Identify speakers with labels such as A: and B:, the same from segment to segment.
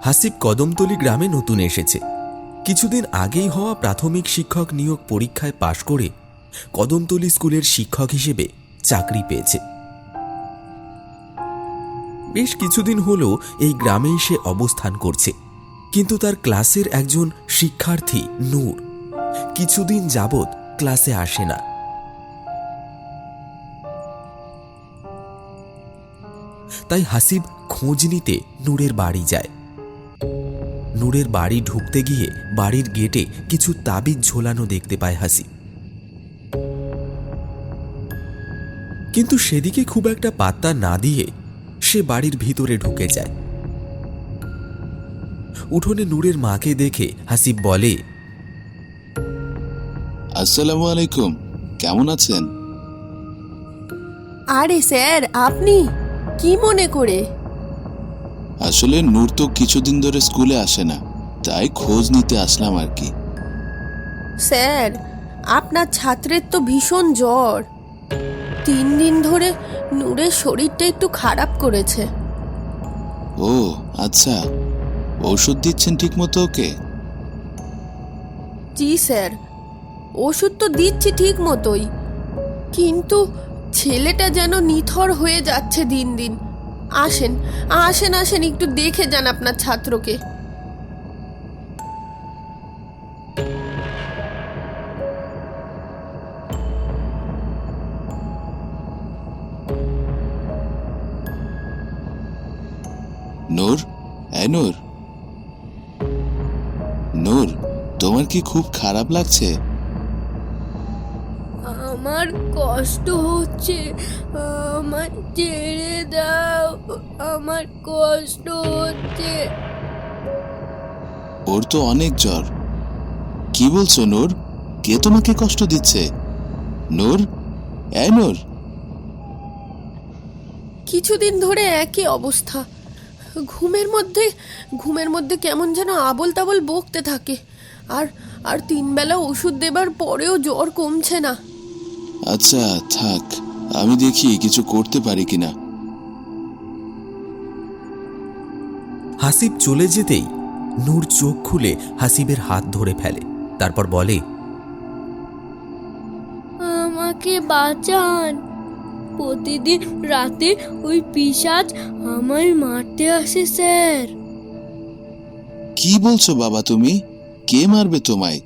A: হাসিব কদমতলী গ্রামে নতুন এসেছে। কিছুদিন আগেই হওয়া প্রাথমিক শিক্ষক নিয়োগ পরীক্ষায় পাশ করে কদমতলী স্কুলের শিক্ষক হিসেবে চাকরি পেয়েছে। বেশ কিছুদিন হলো এই গ্রামেই সে অবস্থান করছে, কিন্তু তার ক্লাসের একজন শিক্ষার্থী নূর কিছুদিন যাবৎ ক্লাসে আসে না। তাই হাসিব খোঁজ নিতে নূরের বাড়ি যায়। নূরের বাড়ি ঢুকতে গিয়ে বাড়ির গেটে কিছু তাবিজ ঝোলানো দেখতে পায় হাসিব, কিন্তু সেদিকে খুব একটা পাত্তা না দিয়ে সে বাড়ির ভিতরে ঢুকে যায়। উঠোনে নূরের মাকে দেখে হাসিব বলে,
B: আসসালামু আলাইকুম, কেমন আছেন?
C: আরে স্যার, আপনি কি মনে করে?
B: আসলে নূর তো কিছুদিন ধরে স্কুলে আসে না, তাই খোঁজ নিতে আসলাম আর কি।
C: স্যার, আপনার ছাত্রের তো ভীষণ জ্বর। 3 দিন ধরে নূরের শরীরটা একটু খারাপ করেছে।
B: ও আচ্ছা, ঔষধ দিচ্ছেন ঠিক মতো ওকে?
C: জি স্যার, ওষুধ তো দিচ্ছি ঠিক মতোই, কিন্তু ছেলেটা যেন নিথর হয়ে যাচ্ছে দিন দিন। আসেন আসেন আসেন, একটু দেখে যান আপনার ছাত্রকে।
B: নূর, এই নূর, নূর, তোমার কি খুব খারাপ লাগছে?
C: আমার কষ্ট হচ্ছে, আমার ছেড়ে দাও, আমার কষ্ট হচ্ছে।
B: ওর তো অনেক জ্বর। কি বলছো নূর? কে তোমাকে কষ্ট দিচ্ছে? নূর, এই নূর।
C: কিছুদিন ধরে একই অবস্থা। ঘুমের মধ্যে কেমন যেন আবোল তাবোল বকতে থাকে, আর আর 3 বেলা ওষুধ দেবার পরেও জ্বর কমছে না।
B: আচ্ছা থাক, আমি দেখি কিছু করতে পারি কিনা।
A: হাসিব চলে যেতেই নূর চোখ খুলে হাসিবের হাত ধরে ফেলে, তারপর বলে,
D: আমাকে বাঁচান, প্রতিদিন রাতে ওই পিশাচ আমায় মারতে আসে স্যার।
B: কি বলছো বাবা তুমি? কে মারবে তোমায়?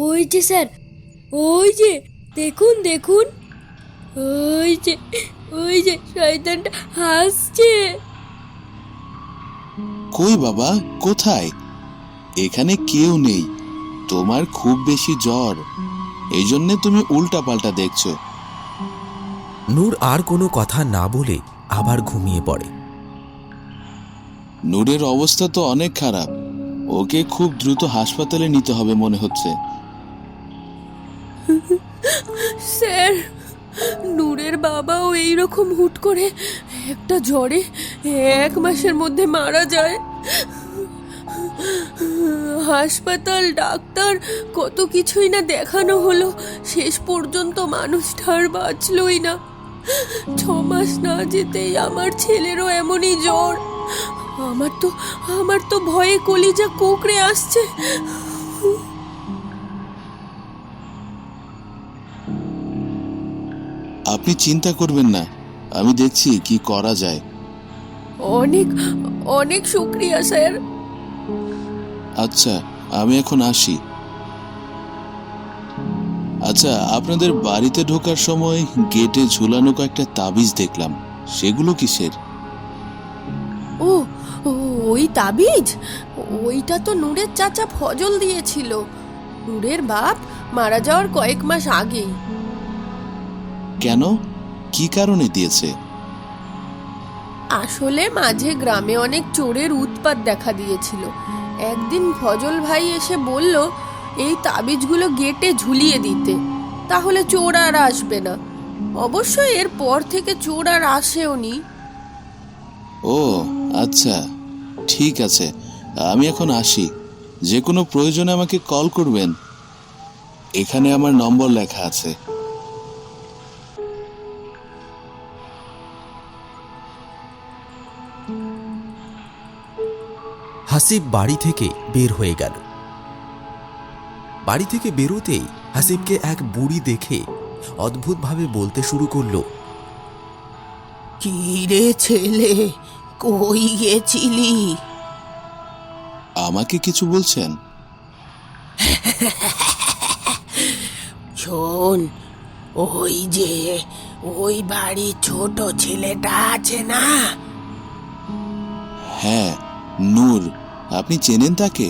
D: ওই যে স্যার, ওই যে দেখুন দেখুন, ওই যে শয়তানটা হাসছে।
B: কই বাবা, কোথায়? এখানে কেউ নেই, তোমার খুব বেশি জ্বর, এই জন্যে তুমি উল্টা পাল্টা দেখছো।
A: নূর আর কোনো কথা না বলে আবার ঘুমিয়ে পড়ে।
B: নূরের অবস্থা তো অনেক খারাপ, ওকে খুব দ্রুত হাসপাতালে নিতে হবে মনে হচ্ছে।
C: স্যার, নূরের বাবাও এইরকম হুট করে একটা জ্বরে 1 মাসের মধ্যে মারা যায়। হাসপাতাল, ডাক্তার, কত কিছুই না দেখানো হলো, শেষ পর্যন্ত মানুষটা আর বাঁচলই না। 6 মাস না যেতেই আমার ছেলেরও এমনই জ্বর। আমার তো ভয়ে কলিজা কুঁকড়ে আসছে।
B: আপনি চিন্তা করবেন না, আমি দেখছি কি করা যায়।
C: অনেক অনেক শুক্রিয়া স্যার।
B: আচ্ছা, আমি এখন আসি। আচ্ছা, আপনাদের বাড়িতে ঢোকার সময় গেটে ঝুলানো কয়েকটা তাবিজ দেখলাম, সেগুলো কিসের?
C: ও, ওই তাবিজ, ওইটা তো নূরের চাচা ফজল দিয়েছিল, নূরের বাপ মারা যাওয়ার কয়েক মাস আগেই।
B: কেন, কি কারণে দিয়েছে?
C: আসলে মাঝে গ্রামে অনেক চোরের উৎপাত দেখা দিয়েছিল। একদিন ফজল ভাই এসে বলল এই তাবিজগুলো গেটে ঝুলিয়ে দিতে, তাহলে চোর আর আসবে না। অবশ্য এর পর থেকে চোর আর আসেওনি।
B: ও আচ্ছা, ঠিক আছে, আমি এখন আসি। যে কোনো প্রয়োজনে আমাকে কল করবেন, এখানে আমার নম্বর লেখা আছে।
A: হাসিব বাড়ি থেকে বের হয়ে গেল। বাড়ি থেকে বেরোতেই হাসিবকে এক বুড়ি দেখে অদ্ভুতভাবে বলতে শুরু করলো,
C: কি রে ছেলে, কই গেছিলি?
B: আমাকে কিছু বলছেন?
C: শোন, ওই যে ওই বাড়ির ছোট ছেলেটা আছে না,
B: হ্যাঁ, নূর। আপনি চেনেন তাকে?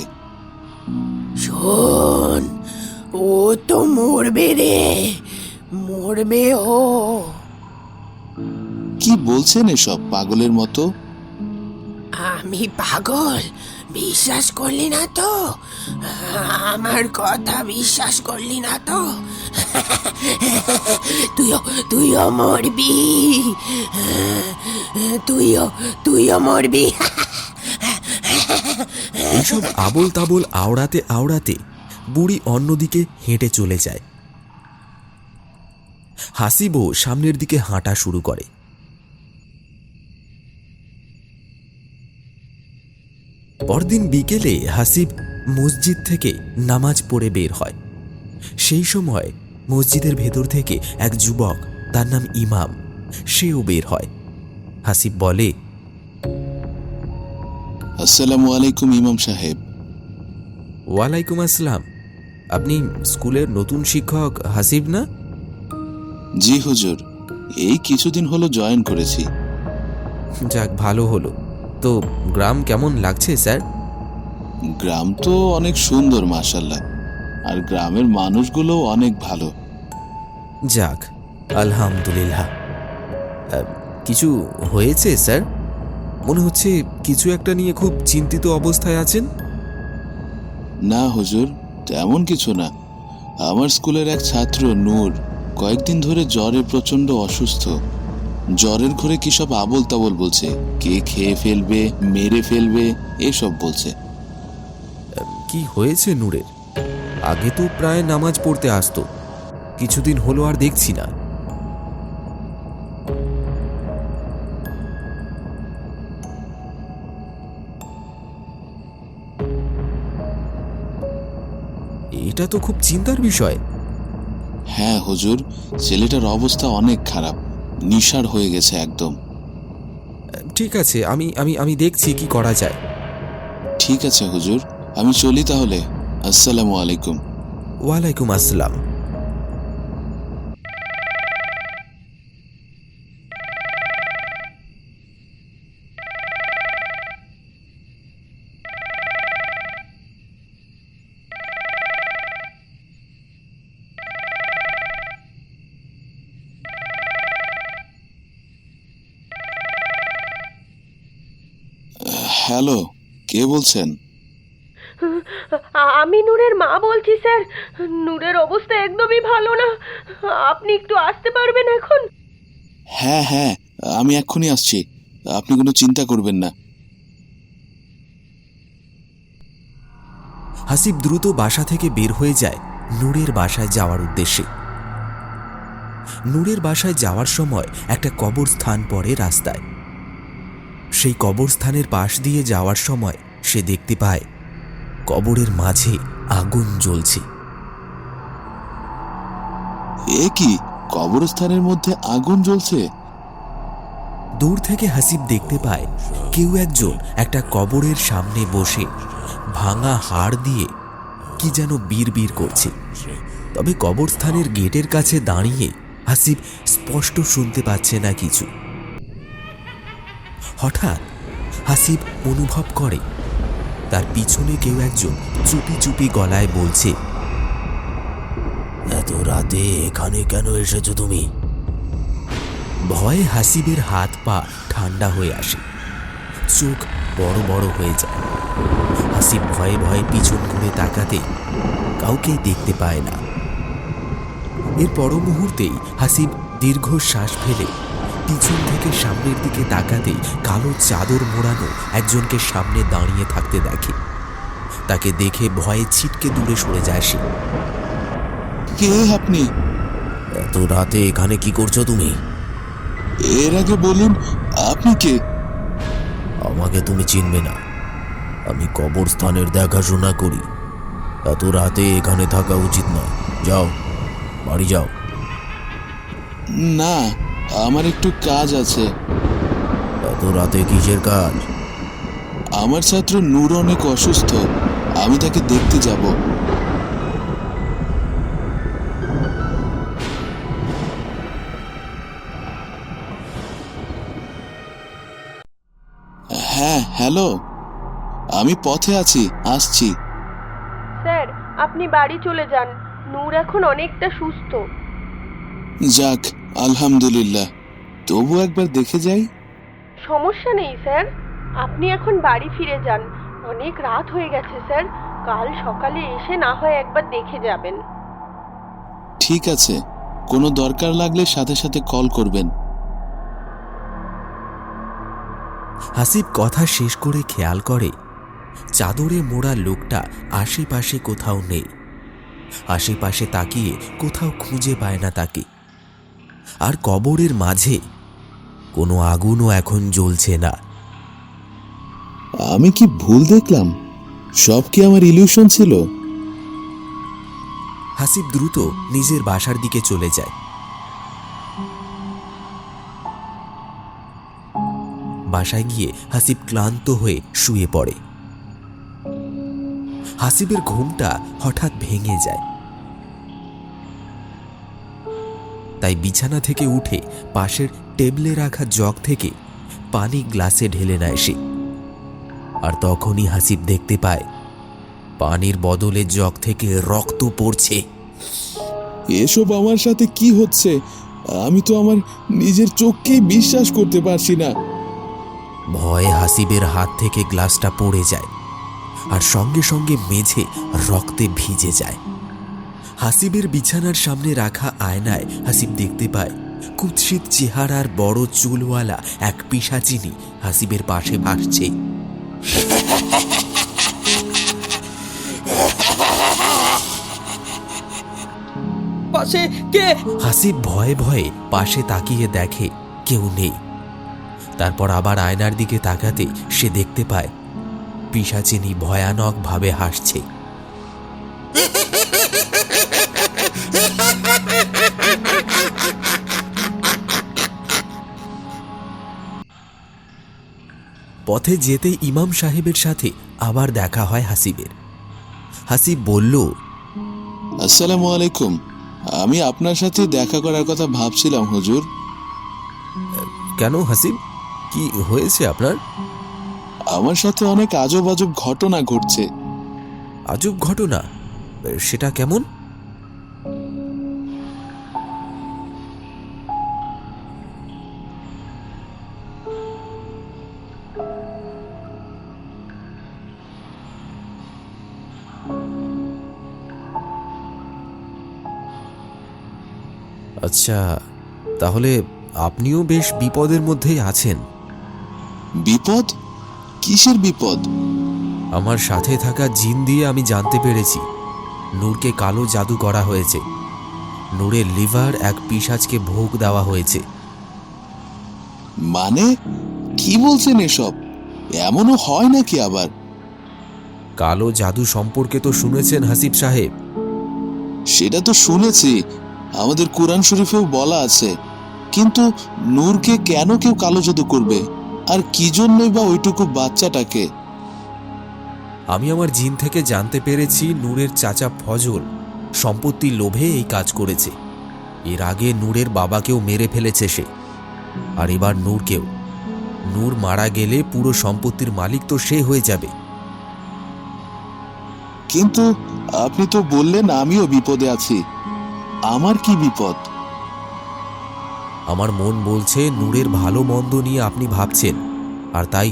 C: শোন, ও তো মরবে রে, মরবে ও।
B: কি বলছেন এসব পাগলের মতো?
C: আমি পাগল? বিশ্বাস করলি না তো? আমার কথা বিশ্বাস করলি না তো? তুইও মরবি, তুইও মরবি।
A: এইসব আবোল তাবোল আওড়াতে আওড়াতে বুড়ি অন্যদিকে হেঁটে চলে যায়। হাসিবও সামনের দিকে হাঁটা শুরু করে। পরদিন বিকেলে হাসিব মসজিদ থেকে নামাজ পড়ে বের হয়। সেই সময় মসজিদের ভেতর থেকে এক যুবক, তার নাম ইমাম, সেও বের হয়। হাসিব বলে,
B: আসসালামু আলাইকুম ইমাম সাহেব।
A: ওয়ালাইকুম আসসালাম। আপনি স্কুলের নতুন শিক্ষক হাসিব না?
B: জি হুজুর, এই কিছুদিন হলো জয়েন করেছি।
A: যাক, ভালো হলো। তো গ্রাম কেমন লাগছে স্যার?
B: গ্রাম তো অনেক সুন্দর মাশাআল্লাহ, আর গ্রামের মানুষগুলো অনেক ভালো।
A: যাক, আলহামদুলিল্লাহ। কিছু হয়েছে স্যার? মনে হচ্ছে কিছু একটা নিয়ে খুব চিন্তিত অবস্থায় আছেন।
B: না হুজুর, তেমন কিছু না। আমার স্কুলের এক ছাত্র নূর কয়েকদিন ধরে জ্বরে প্রচন্ড অসুস্থ। জ্বরের ঘরে কি সব আবোল তাবোল বলছে, কে খেয়ে ফেলবে, মেরে ফেলবে, এসব বলছে।
A: কি হয়েছে নূরের? আগে তো প্রায় নামাজ পড়তে আসতো, কিছুদিন হলো আর দেখছি না। এটা তো খুব চিন্তার বিষয়।
B: হ্যাঁ হুজুর, ছেলেটার অবস্থা অনেক খারাপ, নিশার হয়ে গেছে একদম।
A: ঠিক আছে, আমি আমি আমি দেখছি কি করা যায়।
B: ঠিক আছে হুজুর, আমি চলি তাহলে। আসসালামু আলাইকুম।
A: ওয়ালাইকুম আসসালাম।
B: হ্যালো, কে বলছেন?
C: আমি নূরের মা বলছি স্যার। নূরের অবস্থা একদমই ভালো না, আপনি একটু আসতে পারবেন এখন?
B: হ্যাঁ হ্যাঁ, আমি এক্ষুনি আসছি, আপনি কোনো চিন্তা করবেন না।
A: হাসিব দ্রুত বাসা থেকে বের হয়ে যায় নূরের বাসায় যাওয়ার উদ্দেশ্যে। নূরের বাসায় যাওয়ার সময় একটা কবরস্থান পড়ে রাস্তায়। সেই কবরস্থানের পাশ দিয়ে যাওয়ার সময় সে দেখতে পায় কবরের মাঝে আগুন জ্বলছে।
B: এ কি, কবরস্থানের মধ্যে আগুন জ্বলছে?
A: দূর থেকে হাসিব দেখতে পায় কেউ একজন একটা কবরের সামনে বসে ভাঙা হাড় দিয়ে কি যেন বিড়বিড় করছে। তবে কবরস্থানের গেটের কাছে দাঁড়িয়ে হাসিব স্পষ্ট শুনতে পাচ্ছে না কিছু। হঠাৎ হাসিব অনুভব করে তার পিছনে কেউ একজন চুপি চুপি গলায় বলছে, এত রাতে এখানে কেন এসেছো তুমি? ভয়ে হাসিবের হাত পা ঠান্ডা হয়ে আসে, চোখ বড় বড় হয়ে যায়। হাসিব ভয়ে ভয়ে পিছন ঘুরে তাকাতে কাউকেই দেখতে পায় না। এর পর মুহূর্তেই হাসিব দীর্ঘশ্বাস ফেলে পিছন থেকে সামনের দিকে তাকাতে কালো চাদর মোড়ানো একজনকে সামনে দাঁড়িয়ে থাকতে দেখে। তাকে দেখে ভয়ে ছিটকে দূরে সরে যায় সে।
B: কে আপনি?
A: এত রাতে এখানে কি করছো তুমি?
B: এর আগে বলুন, আপনি কে?
A: আমাকে তুমি চিনবে না। আমি কবরস্থানের দেখাশোনা করি। এত রাতে এখানে থাকা উচিত নয়। যাও, বাড়ি যাও।
B: না, আমার একটু কাজ আছে।
A: এত রাতে কিসের কাজ?
B: আমার ছাত্র নূর অনেক অসুস্থ, আমি তাকে দেখতে যাব। হ্যাঁ, হ্যালো, আমি পথে আছি, আসছি।
C: স্যার, আপনি বাড়ি চলে যান। নূর এখন অনেকটা সুস্থ।
B: যাক, আলহামদুলিল্লাহ। তবু একবার দেখে যাই।
C: সমস্যা নেই স্যার, আপনি এখন বাড়ি ফিরে যান। অনেক রাত হয়ে গেছে স্যার। কাল সকালে এসে না হয় একবার দেখে যাবেন।
B: ঠিক আছে, কোনো দরকার লাগলে সাথে সাথে কল করবেন।
A: হাসিব কথা শেষ করে খেয়াল করে চাদরে মোড়া লোকটা আশেপাশে কোথাও নেই। আশেপাশে তাকিয়ে কোথাও খুঁজে পায় না তাকে। আর কবরের মাঝে কোনো আগুনও এখন জ্বলছে না।
B: আমি কি ভুল দেখলাম? সব কি আমার ইলিউশন ছিল?
A: হাসিব দ্রুত নিজের বাসার দিকে চলে যায়। বাসায় গিয়ে হাসিব ক্লান্ত হয়ে শুয়ে পড়ে। হাসিবের ঘুমটা হঠাৎ ভেঙে যায়। তাই বিছানা থেকে উঠে পাশের টেবিলে রাখা জগ থেকে পানি গ্লাসে ঢেলে নেয় সে। আর তখনই হাসিব দেখতে পায় পানির বদলে জগ থেকে রক্ত পড়ছে।
B: এসব আমার সাথে কি হচ্ছে? আমি তো আমার নিজের চোখকেই বিশ্বাস করতে পারছি না।
A: ভয়ে হাসিবের হাত থেকে গ্লাসটা পড়ে যায় আর সঙ্গে সঙ্গে মেঝে রক্তে ভিজে যায়। হাসিবের বিছানার সামনে রাখা আয়নায় হাসিব দেখতে পায় কুৎসিত চেহারার বড় চুলওয়ালা এক পিশাচিনী হাসিবের পাশে ভাসছে।
E: পাশে কে?
A: হাসিব ভয়ে ভয়ে পাশে তাকিয়ে দেখে কেউ নেই। তারপর আবার আয়নার দিকে তাকাতে সে দেখতে পায় পিশাচিনী ভয়ানকভাবে হাসছে। পথে যেতেই ইমাম সাহেবের সাথে আবার দেখা হয় হাসিবের। হাসিব বলল,
B: আসসালামু আলাইকুম। আমি আপনার সাথে দেখা করার কথা ভাবছিলাম হুজুর।
A: কেন হাসিব, কি হয়েছে আপনার?
B: আমার সাথে অনেক আজব আজব ঘটনা ঘটছে।
A: আজব ঘটনা? সেটা কেমন? আচ্ছা, তাহলে আপনিও বেশ বিপদের মধ্যেই আছেন।
B: বিপদ? কিসের বিপদ?
A: আমার সাথে থাকা জিন দিয়ে আমি জানতে পেরেছি নূরকে কালো জাদু করা হয়েছে। নূরের লিভার এক পিশাচকে ভোগ দেওয়া হয়েছে।
B: মানে কি বলছেন এসব? এমনও হয় নাকি আবার?
A: কালো জাদু সম্পর্কে তো শুনেছেন হাসিব সাহেব?
B: সেটা তো শুনেছি, আমাদের কোরআন শরীফেও বলা আছে। কিন্তু নূরকে কেন কেউ কালো জাদু করবে? আর কি জন্যই বা ওইটুকু বাচ্চাটাকে?
A: আমি আমার জিন থেকে জানতে পেরেছি নূরের চাচা ফজল সম্পত্তির লোভে এই কাজ করেছে। এর আগে নূরের বাবাকেও মেরে ফেলেছে সে, আর এবার নূরকেও। নূর মারা গেলে পুরো সম্পত্তির মালিক তো সে হয়ে যাবে।
B: কিন্তু আপনি তো বললেন আমিও বিপদে আছি। আমার কি বিপদ?
A: আমার মন বলছে নূরের ভালো মন্দ নিয়ে আপনি ভাবছেন, আর তাই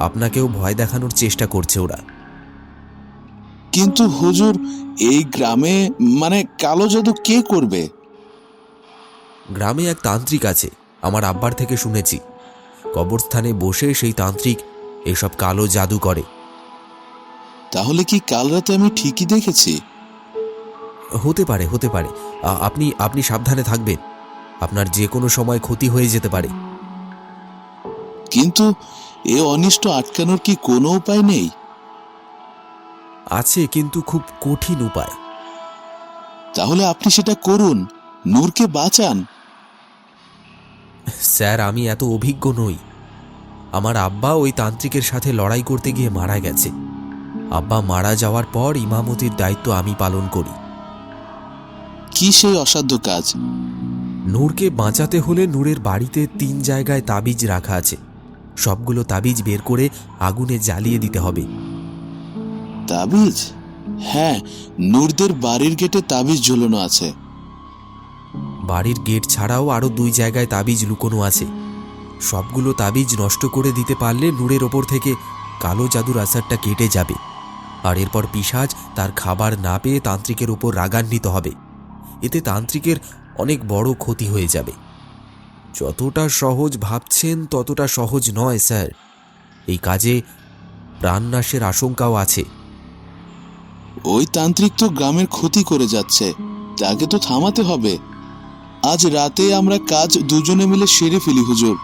A: আপনাকেও ভয় দেখানোর চেষ্টা করছে ওরা।
B: কিন্তু হুজুর, এই গ্রামে মানে কালো জাদু কে করবে?
A: গ্রামে এক তান্ত্রিক আছে, আমার আব্বার থেকে শুনেছি। কবরস্থানে বসে সেই তান্ত্রিক এসব কালো জাদু করে।
B: তাহলে কি কাল রাতে আমি ঠিকই দেখেছি?
A: হতে পারে, হতে পারে। আপনি আপনি সাবধানে থাকবেন, আপনার যে কোনো সময় ক্ষতি হয়ে যেতে পারে।
B: কিন্তু এ অনিষ্ট আটকানোর কি কোনো উপায় নেই?
A: আছে, কিন্তু খুব কঠিন উপায়।
B: তাহলে আপনি সেটা করুন, নূরকে বাঁচান।
A: স্যার, আমি এত অভিজ্ঞ নই। আমার আব্বা ওই তান্ত্রিকের সাথে লড়াই করতে গিয়ে মারা গেছে। আব্বা মারা যাওয়ার পর ইমামতির দায়িত্ব আমি পালন করি।
B: কি সেই অসাধ্য কাজ?
A: নূরকে বাঁচাতে হলে নূরের বাড়িতে 3 জায়গায় তাবিজ রাখা আছে। সবগুলো তাবিজ বের করে আগুনে জ্বালিয়ে দিতে হবে।
B: তাবিজ? হ্যাঁ, নূরদের বাড়ির গেটে তাবিজ ঝুলানো আছে।
A: বাড়ির গেট ছাড়াও আরও 2 জায়গায় তাবিজ লুকোনো আছে। সবগুলো তাবিজ নষ্ট করে দিতে পারলে নূরের ওপর থেকে কালো জাদুর আসারটা কেটে যাবে, আর এরপর পিশাচ তার খাবার না পেয়ে তান্ত্রিকের উপর রাগান্বিত হবে। এতে তান্ত্রিকের অনেক বড় ক্ষতি হয়ে যাবে। যতটা সহজ ভাবছেন ততটা সহজ নয় স্যার। এই কাজে প্রাণনাশের আশঙ্কাও আছে।
B: ওই তান্ত্রিক তো গ্রামের ক্ষতি করে যাচ্ছে, তাকে তো থামাতে হবে। আজ রাতে আমরা কাজ দুজনে মিলে সেরে ফেলি হুজুর।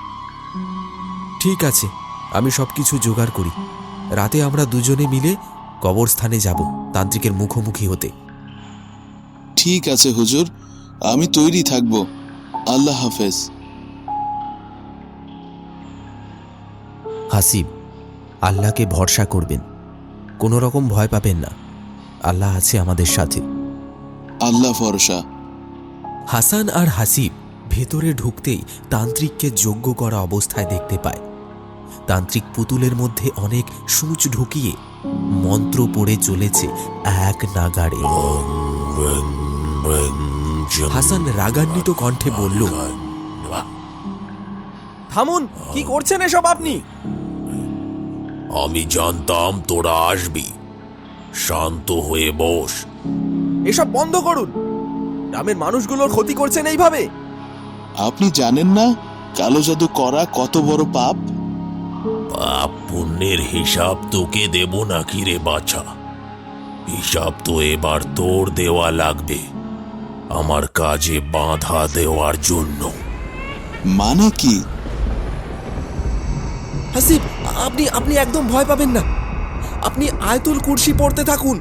A: ঠিক আছে, আমি সবকিছু জোগাড় করি। রাতে আমরা দুজনে মিলে কবরস্থানে যাব তান্ত্রিকের মুখোমুখি হতে।
B: ঠিক আছে হুজুর, আমি তৈরি থাকব। আল্লাহ হাফেজ।
A: হাসিব, আল্লাহকে ভরসা করবেন, কোনো রকম ভয় পাবেন না। আল্লাহ আছে আমাদের সাথে।
B: আল্লাহ ভরসা।
A: হাসান আর হাসিব ভেতরে ঢুকতেই তান্ত্রিককে যজ্ঞ করা অবস্থায় দেখতে পায়। তান্ত্রিক পুতুলের মধ্যে অনেক সূচ ঢুকিয়ে মন্ত্র পড়ে চলেছে এক নাগাড়ে। হাসান রাগান্বিত কণ্ঠে বলল,
E: থামুন, কি করছেন এসব আপনি?
F: আমি জানতাম তোরা আসবি। শান্ত হয়ে বস।
E: এসব বন্ধ করুন। গ্রামের মানুষগুলোর ক্ষতি করছেন এইভাবে।
B: আপনি জানেন না কালো জাদু করা কত বড় পাপ?
F: পাপ পুণ্যের হিসাব তোকে দেব নাকি রে বাছা? হিসাব তো এবার তোর দেওয়া লাগবে, আমার কাজে বাধা দেওয়ার জন্য।
B: মানে কি?
E: হাসিব, আপনি একদম ভয় পাবেন না। আপনি আয়াতুল কুরসি পড়তে থাকুন।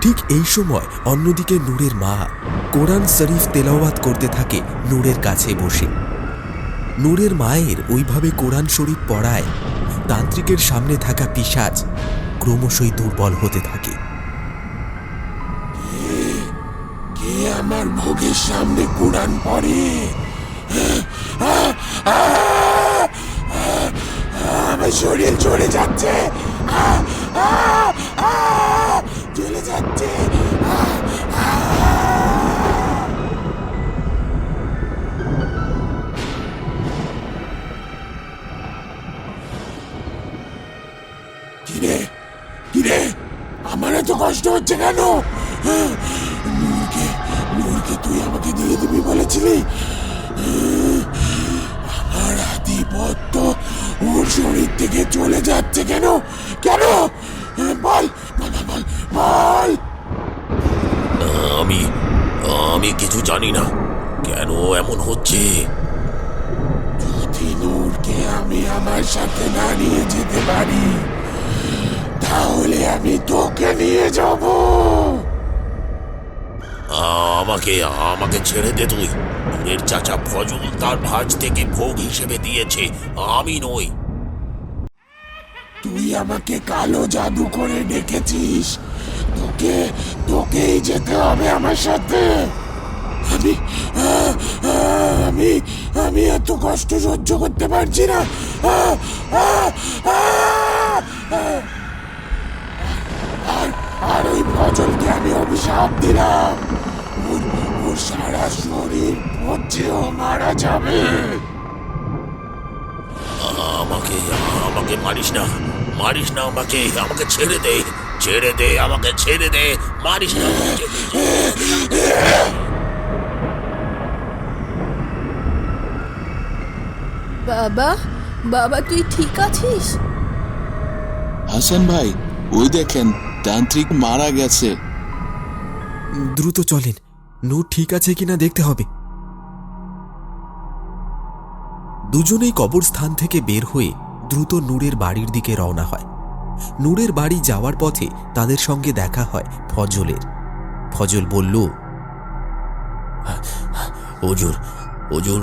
A: ঠিক এই সময় অন্যদিকে নূরের মা কোরআন শরীফ তেলাওয়াত করতে থাকে নূরের কাছে বসে। নূরের মায়ের ওইভাবে কোরআন শরীফ পড়ায় তান্ত্রিকের সামনে থাকা পিশাচ ক্রমশই দুর্বল হতে থাকে।
F: কে আমার ভোগের সামনে কোরআন পড়ে? আমার শরীর চলে যাচ্ছে, চলে যাচ্ছে। কিরে কিরে, আমার এত কষ্ট হচ্ছে কেন? নূরকে তুই আমাকে দিয়ে দিবি বলেছিলি। আমার আধিপত্য ওর শরীর থেকে চলে যাচ্ছে কেন? কেন বল বল বল বল। আমি কিছু জানি না কেন এমন হচ্ছে। যদি নূরকে আমি আমার সাথে না নিয়ে যেতে পারি তাহলে আমি তোকে নিয়ে যাব। আমাকে ছেড়ে দে তুই। নূরের চাচা ফজল তার ভাঁজ থেকে ভোগ হিসেবে দিয়েছে, আমি নই। তুই আমাকে কালো জাদু করে ডেকেছিস, তোকেই যেতে হবে আমার সাথে। আমি এত কষ্ট সহ্য করতে পারছি না। আর ওই ফজলকে আমি অভিশাপ দিলাম, ওর সারা শরীর পচেও মারা যাবে। আমাকে মারিস না, আমাকে ছেড়ে দে। ছেড়ে দে, আমাকে ছেড়ে দে, মারিস না আমাকে।
C: বাবা, বাবা তুই ঠিক আছিস?
B: হাসান ভাই, ওই দেখেন তান্ত্রিক মারা গেছে।
A: দ্রুত চলেন, নূর ঠিক আছে কিনা দেখতে হবে। দুজনেই কবরস্থান থেকে বের হয়ে দ্রুত নূরের বাড়ির দিকে রওনা হয়। নূরের বাড়ি যাওয়ার পথে তাদের সঙ্গে দেখা হয় ফজলের। ফজল বলল,
F: হুজুর, হুজুর,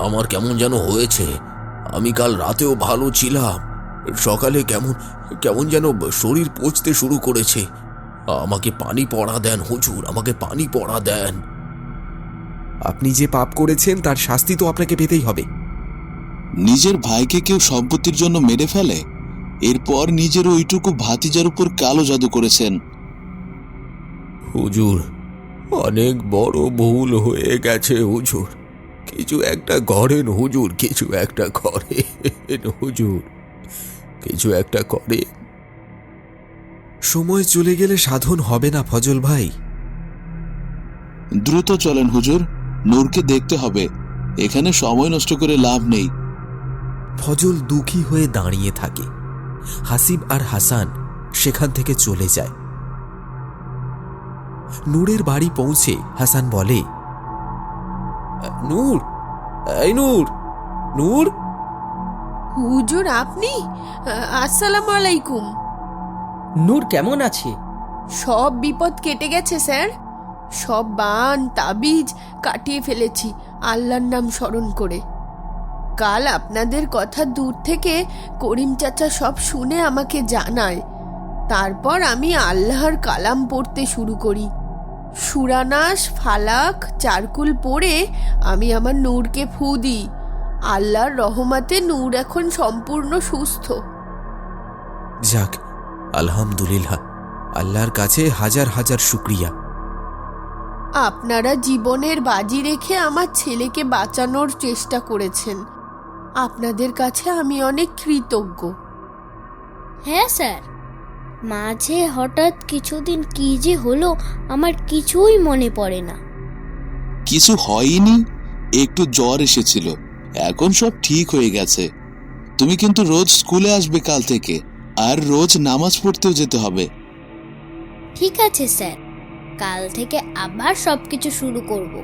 F: আমার কেমন যেন হয়েছে। আমি কাল রাতেও ভালো ছিলাম, সকালে কেমন কেমন যেন শরীর পচতে শুরু করেছে। আমাকে পানি পড়া দেন হুজুর, আমাকে পানি পড়া দেন।
A: আপনি যে পাপ করেছেন তার শাস্তি তো আপনাকে পেতেই হবে।
B: নিজের ভাইকে কেউ সম্পত্তির জন্য মেরে ফেলে, এরপর নিজের ওইটুকু ভাতিজার উপর কালো জাদু করেছেন।
F: হুজুর, অনেক বড় ভুল হয়ে গেছে হুজুর। কিছু একটা করেন হুজুর, কিছু একটা করেন হুজুর, কিছু একটা করে।
A: সময় চলে গেলে সাধন হবে না ফজল ভাই।
B: দ্রুত চলেন হুজুর, নূরকে দেখতে হবে, এখানে সময় নষ্ট করে লাভ নেই।
A: ফজল দুঃখী হয়ে দাঁড়িয়ে থাকে। হাসিব আর হাসান সেখান থেকে চলে যায়। নূরের বাড়ি পৌঁছে হাসান বলে,
E: নূর, এই নূর, নূর।
C: হুজুর আপনি? আসসালামু আলাইকুম।
G: নূর কেমন আছে?
C: সব বিপদ কেটে গেছে স্যার, সব বান তাবিজ কাটিয়ে ফেলেছি আল্লাহর নাম স্মরণ করে। কাল আপনাদের কথা দূর থেকে করিম চাচা সব শুনে আমাকে জানায়। তারপর আমি আল্লাহর কালাম পড়তে শুরু করি। সুরানাস, ফালাক, চারকুল পড়ে আমি আমার নূরকে ফু দিই। আল্লাহর রহমতে নূর এখন সম্পূর্ণ সুস্থ।
A: যাক, আলহামদুলিল্লাহ, আল্লাহর কাছে হাজার হাজার শুকরিয়া।
C: আপনারা জীবনের বাজি রেখে আমার ছেলেকে বাঁচানোর চেষ্টা করেছেন, আপনাদের কাছে আমি অনেক কৃতজ্ঞ।
D: হ্যাঁ স্যার, মাঝে হঠাৎ কিছুদিন কি যে হলো আমার কিছুই মনে পড়ে না।
B: কিছু হয়নি, একটু জ্বর এসেছিল, এখন সব ঠিক হয়ে গেছে। তুমি কিন্তু রোজ স্কুলে আসবে কাল থেকে, আর রোজ নামাজ পড়তেও যেতে হবে।
D: ঠিক আছে স্যার, কাল থেকে আবার সবকিছু শুরু করব।